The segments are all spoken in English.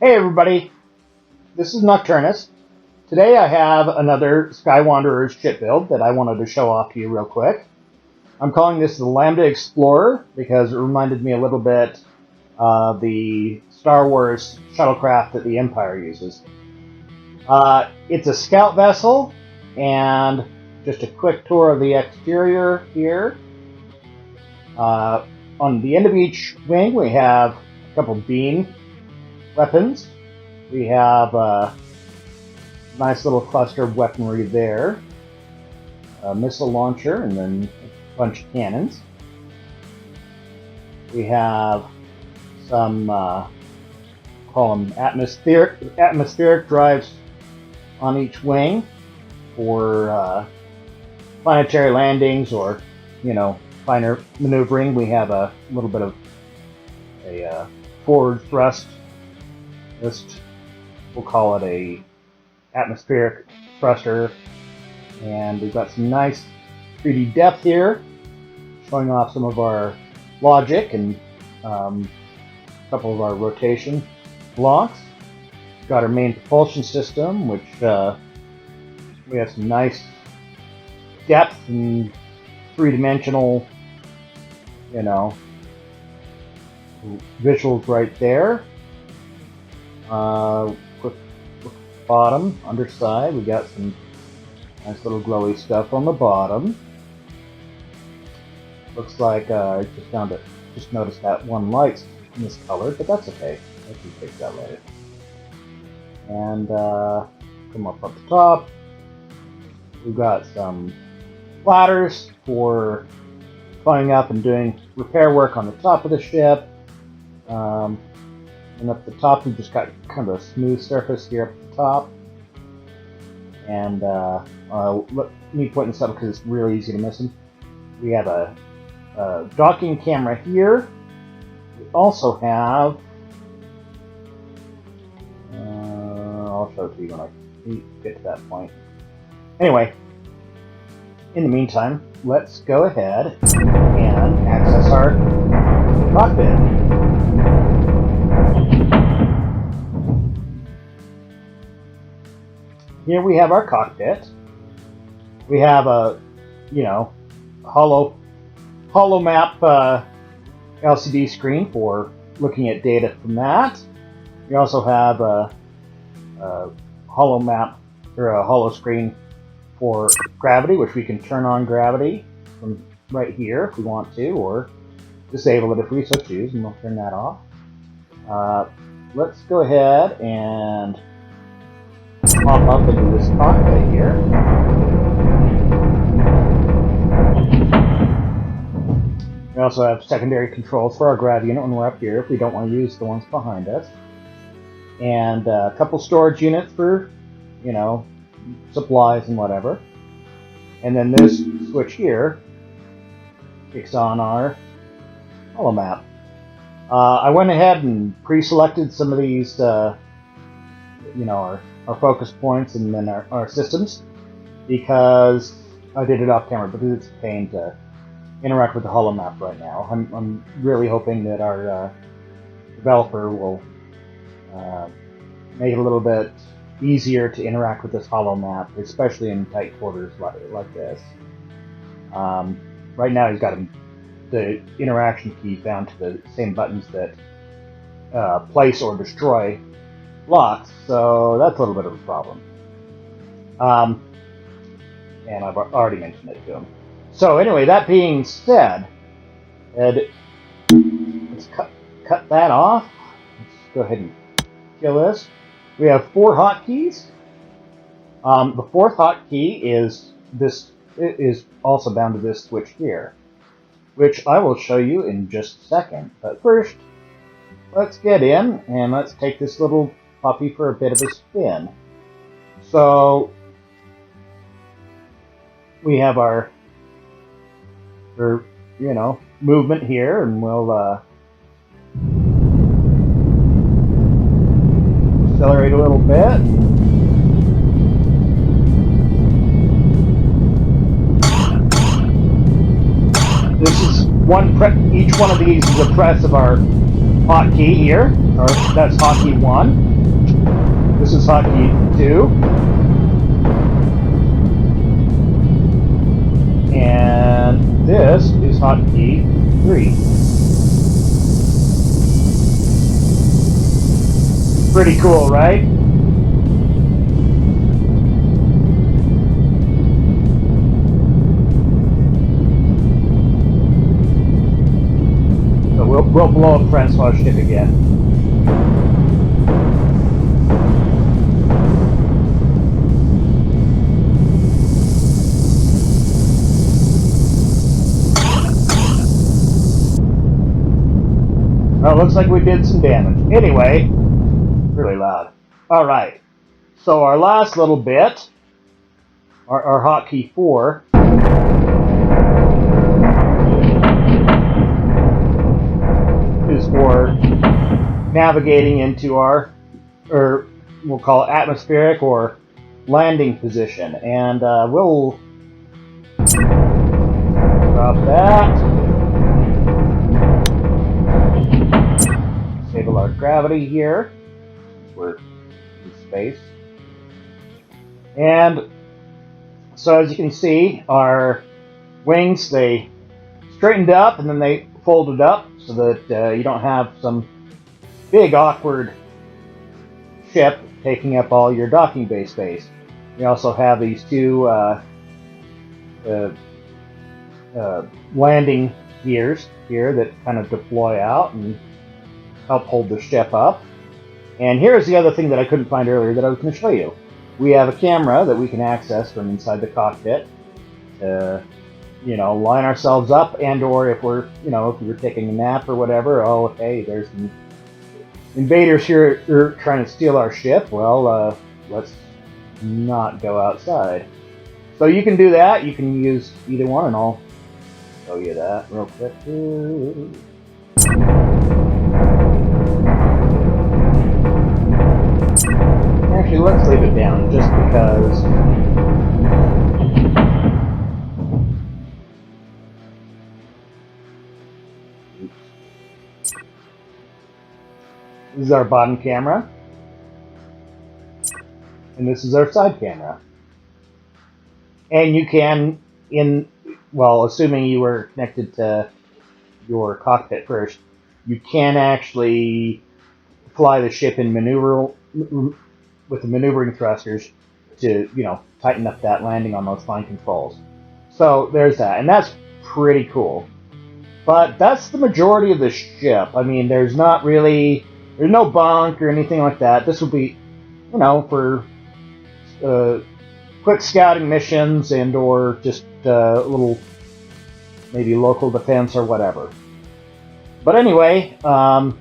Hey everybody, this is Nocturnus. Today I have another Skywanderers ship build that I wanted to show off to you real quick. I'm calling this the Lambda Explorer because it reminded me a little bit of the Star Wars shuttlecraft that the Empire uses. It's a scout vessel, and just a quick tour of the exterior here. On the end of each wing we have a couple beam weapons. We have a nice little cluster of weaponry there, a missile launcher, and then a bunch of cannons. We have some, call them atmospheric drives on each wing for planetary landings or, finer maneuvering. We have a little bit of a forward thrust. We'll call it a atmospheric thruster, and we've got some nice 3D depth here, showing off some of our logic and a couple of our rotation blocks. We've got our main propulsion system, which we have some nice depth and three-dimensional, visuals right there. Quick bottom, underside, we got some nice little glowy stuff on the bottom. Looks like I just noticed that one light's miscolored, but that's okay. I can fix that later. And come up the top. We've got some ladders for climbing up and doing repair work on the top of the ship. And up the top, we've just got kind of a smooth surface here up at the top. And let me point this out because it's really easy to miss them. We have a docking camera here. We also have, I'll show it to you when I get to that point. Anyway, in the meantime, let's go ahead and access our cockpit. Here we have our cockpit. We have a, hollow map LCD screen for looking at data from that. We also have a hollow map or a hollow screen for gravity, which we can turn on gravity from right here if we want to, or disable it if we so choose, and we'll turn that off. Let's go ahead and pop up into this cockpit here. We also have secondary controls for our grav unit when we're up here if we don't want to use the ones behind us. And a couple storage units for, supplies and whatever. And then this switch here kicks on our holomap. I went ahead and pre-selected some of these, our focus points and then our systems, because I did it off camera because it's a pain to interact with the holomap right now. I'm really hoping that our developer will make it a little bit easier to interact with this holomap, especially in tight quarters like this. Right now he's got the interaction keys down to the same buttons that place or destroy blocks, so that's a little bit of a problem. And I've already mentioned it to him. So anyway, that being said, let's cut that off. Let's go ahead and kill this. We have 4 hotkeys. The 4th hotkey is this. It is also bound to this switch here, which I will show you in just a second. But first, let's get in and let's take this little puppy for a bit of a spin. So we have our movement here, and we'll accelerate a little bit. This is each one of these is a press of our hotkey here, or that's hotkey 1. This is hotkey 2. And this is hotkey 3. Pretty cool, right? So we'll blow up Francois' ship again. Well, looks like we did some damage. Anyway, really loud. Alright, so our last little bit, our hotkey 4, is for navigating into our, or we'll call it atmospheric or landing position. And we'll drop that. Disable our gravity here. We're in space. And so as you can see, our wings, they straightened up and then they folded up so that you don't have some big awkward ship taking up all your docking bay space. We also have these two landing gears here that kind of deploy out and help hold the ship up. And here's the other thing that I couldn't find earlier that I was going to show you. We have a camera that we can access from inside the cockpit to, line ourselves up, and or if we're, if we were taking a nap or whatever, oh, hey, there's some invaders here who are trying to steal our ship. Well, let's not go outside. So you can do that. You can use either one, and I'll show you that real quick. Actually, let's leave it down just because. This is our bottom camera. And this is our side camera. And you can, assuming you were connected to your cockpit first, you can actually fly the ship in with the maneuvering thrusters to, tighten up that landing on those fine controls. So there's that, and that's pretty cool. But that's the majority of the ship. I mean, there's no bunk or anything like that. This will be, for quick scouting missions and or just little, maybe local defense or whatever. But anyway, I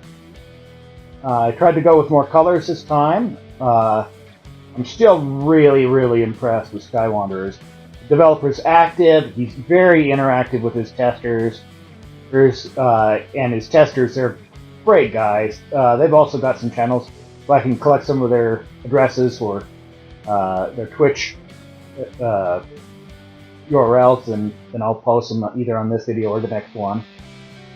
tried to go with more colors this time. I'm still really, really impressed with Skywanderers. The developer's active. He's very interactive with his testers. And his testers, they're great guys. They've also got some channels, so I can collect some of their addresses for their Twitch URLs, and I'll post them either on this video or the next one.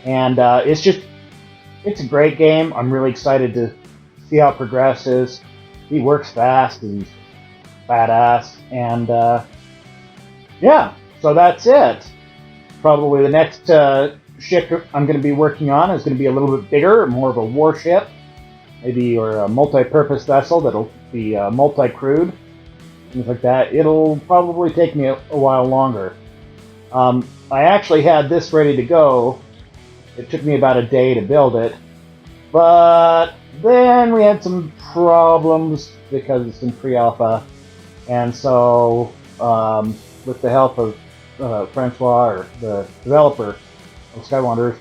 And it's a great game. I'm really excited to see how it progresses. He works fast, he's badass, and yeah, so that's it. Probably the next ship I'm going to be working on is going to be a little bit bigger, more of a warship, maybe, or a multi-purpose vessel that'll be multi-crewed, things like that. It'll probably take me a while longer. I actually had this ready to go. It took me about a day to build it, but then we had some problems because it's in pre-alpha, and so with the help of Francois, or the developer of Skywanderers,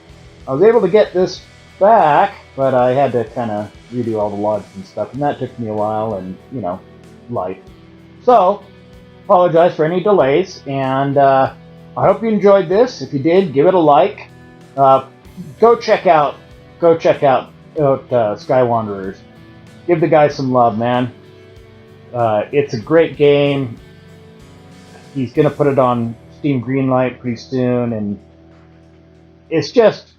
I was able to get this back, but I had to kind of redo all the logs and stuff, and that took me a while, and life. So, apologize for any delays, and I hope you enjoyed this. If you did, give it a like. Go check out Skywanderers. Give the guy some love, man. It's a great game. He's gonna put it on Steam Greenlight pretty soon, and it's just,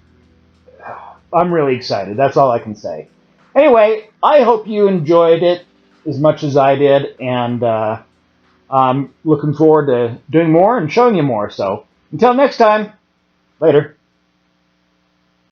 I'm really excited. That's all I can say. Anyway, I hope you enjoyed it. as much as I did, and I'm looking forward to doing more and showing you more. So until next time, later.